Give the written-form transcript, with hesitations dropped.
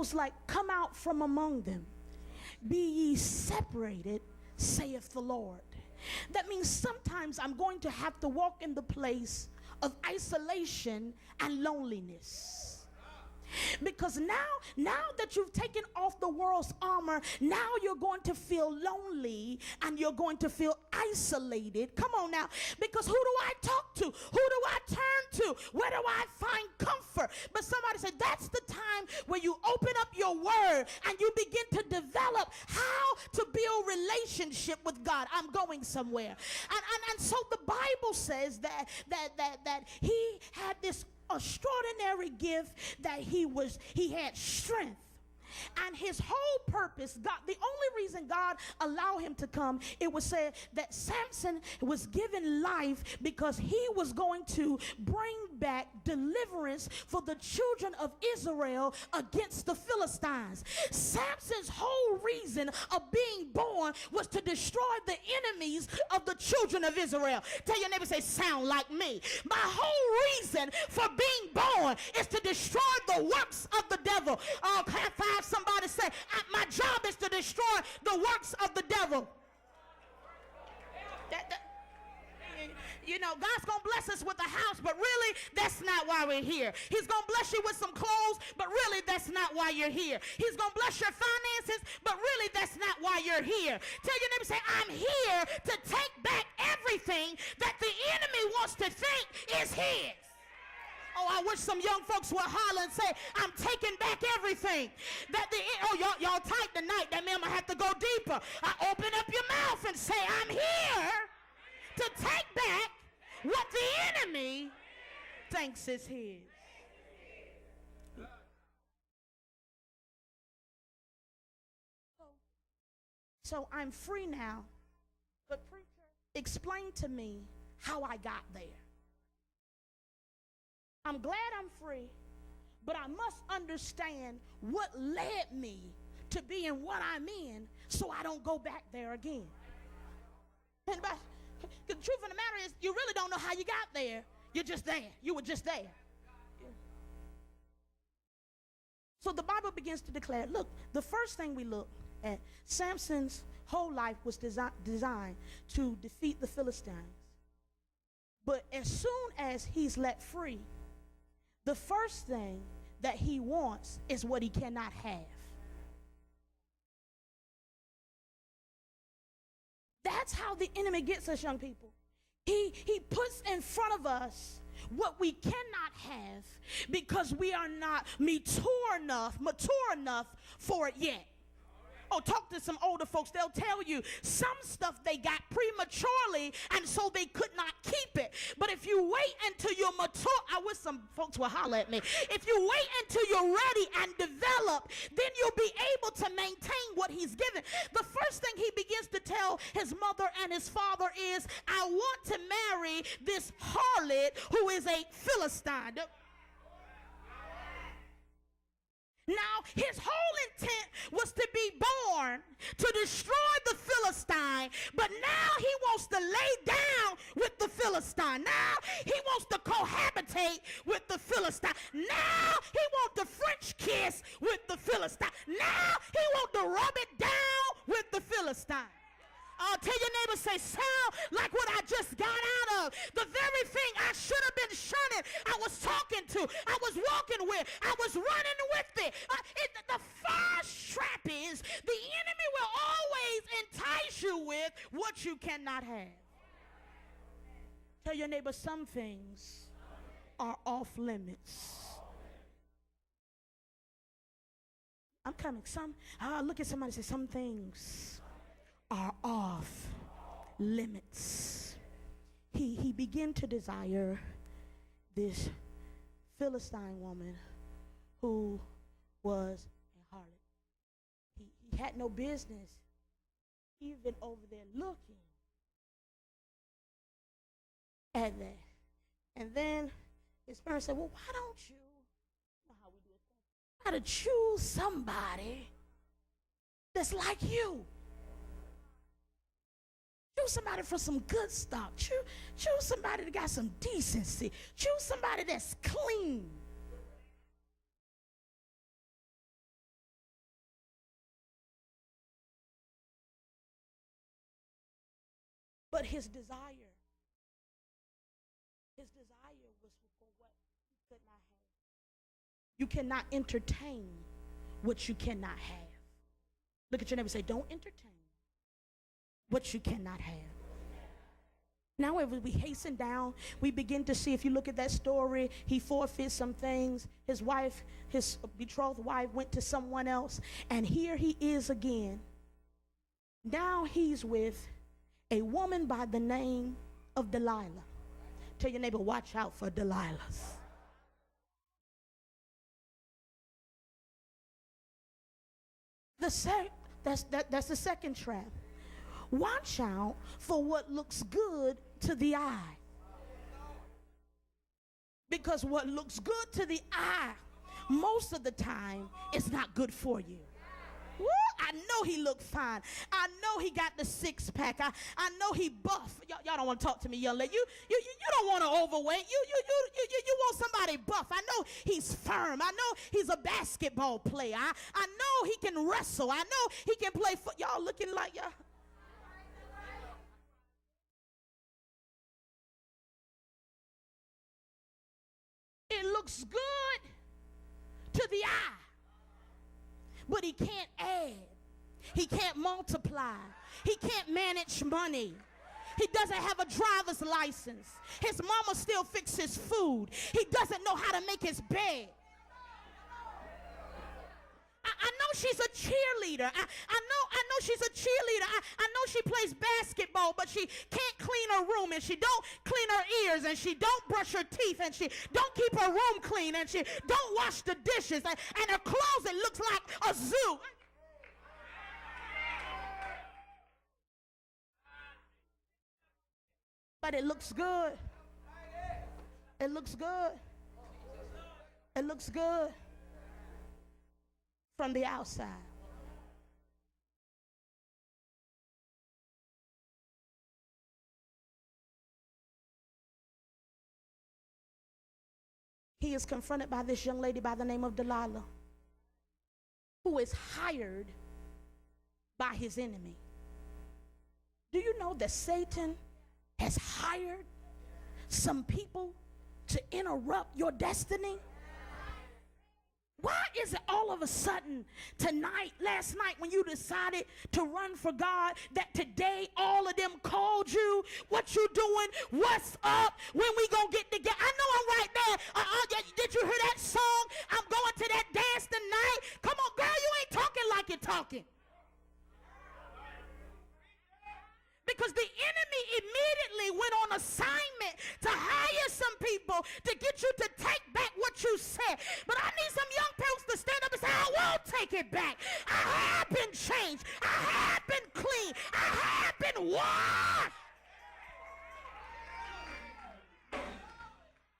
goes like, come out from among them. Be ye separated, saith the Lord. That means sometimes I'm going to have to walk in the place of isolation and loneliness. Because now that you've taken off the world's armor, now you're going to feel lonely and you're going to feel isolated. Come on now. Because who do I talk to? Who do I turn to? Where do I find comfort? But somebody said that's the time where you open up your word and you begin to develop how to build relationship with God. I'm going somewhere. And so the Bible says that he had this extraordinary gift, that he had strength. And his whole purpose, God, the only reason God allowed him to come, it was said that Samson was given life because he was going to bring back deliverance for the children of Israel against the Philistines. Samson's whole reason of being born was to destroy the enemies of the children of Israel. Tell your neighbor, say, sound like me. My whole reason for being born is to destroy the works of the devil. Somebody say, my job is to destroy the works of the devil. You know, God's going to bless us with a house, but really, that's not why we're here. He's going to bless you with some clothes, but really, that's not why you're here. He's going to bless your finances, but really, that's not why you're here. Tell your neighbor, say, I'm here to take back everything that the enemy wants to think is his. Oh, I wish some young folks would holler and say, I'm taking back everything. Y'all tight tonight. That means I'm going to have to go deeper. I open up your mouth and say, I'm here to take back what the enemy thinks is his. So I'm free now. But preacher, explain to me how I got there. I'm glad I'm free, but I must understand what led me to being what I'm in so I don't go back there again. And the truth of the matter is, you really don't know how you got there. You're just there. You were just there. So the Bible begins to declare, look, the first thing we look at, Samson's whole life was designed to defeat the Philistines. But as soon as he's let free, the first thing that he wants is what he cannot have. That's how the enemy gets us, young people. He puts in front of us what we cannot have because we are not mature enough for it yet. Oh, talk to some older folks. They'll tell you some stuff they got prematurely, and so they could not keep it. But if you wait until you're mature, I wish some folks would holler at me. If you wait until you're ready and develop, then you'll be able to maintain what he's given. The first thing he begins to tell his mother and his father is, I want to marry this harlot who is a Philistine. Now, his whole intent was to be born to destroy the Philistine, but now he wants to lay down with the Philistine. Now he wants to cohabitate with the Philistine. Now he wants to French kiss with the Philistine. Now he wants to rub it down with the Philistine. Tell your neighbor, say, sound like what I just got out of. The very thing I should have been shunning, I was talking to, I was walking with, I was running with it. The first trap is the enemy will always entice you with what you cannot have. Tell your neighbor, some things are off limits. I'm coming. Look at somebody and say, some things are off limits. He began to desire this Philistine woman who was a harlot. He had no business even over there looking at that. And then his parents said, well, why don't you know how we do it? Try to choose somebody that's like you. Choose somebody from some good stock. Choose somebody that got some decency. Choose somebody that's clean. But his desire was for what he could not have. You cannot entertain what you cannot have. Look at your neighbor and say, don't entertain what you cannot have. Now as we hasten down, we begin to see, if you look at that story, he forfeits some things. His wife, his betrothed wife, went to someone else, and here he is again. Now he's with a woman by the name of Delilah. Tell your neighbor, watch out for Delilahs. That's the second trap. Watch out for what looks good to the eye. Because what looks good to the eye, most of the time, is not good for you. Woo, I know he looked fine. I know he got the six-pack. I know he buff. Y'all don't want to talk to me, young lady. You don't want to overweight. You want somebody buff. I know he's firm. I know he's a basketball player. I know he can wrestle. I know he can play foot. Y'all looking like y'all. It looks good to the eye, but he can't add. He can't multiply. He can't manage money. He doesn't have a driver's license. His mama still fixes food. He doesn't know how to make his bed. I know she's a cheerleader. I know she's a cheerleader. I know she plays basketball, but she can't clean her room, and she don't clean her ears, and she don't brush her teeth, and she don't keep her room clean, and she don't wash the dishes, and her closet looks like a zoo. But it looks good. It looks good. It looks good from the outside. He is confronted by this young lady by the name of Delilah, who is hired by his enemy. Do you know that Satan has hired some people to interrupt your destiny? Why is it all of a sudden last night when you decided to run for God, that today all of them called you? What you doing? What's up? When we gonna get together? I know I'm right there. Did you hear that song? I'm going to that dance tonight. Come on, girl, you ain't talking like you're talking. Because the enemy immediately went on assignment to hire some people to get you to take back what you said. But I need some young folks to stand up and say, I won't take it back. I have been changed. I have been clean. I have been washed.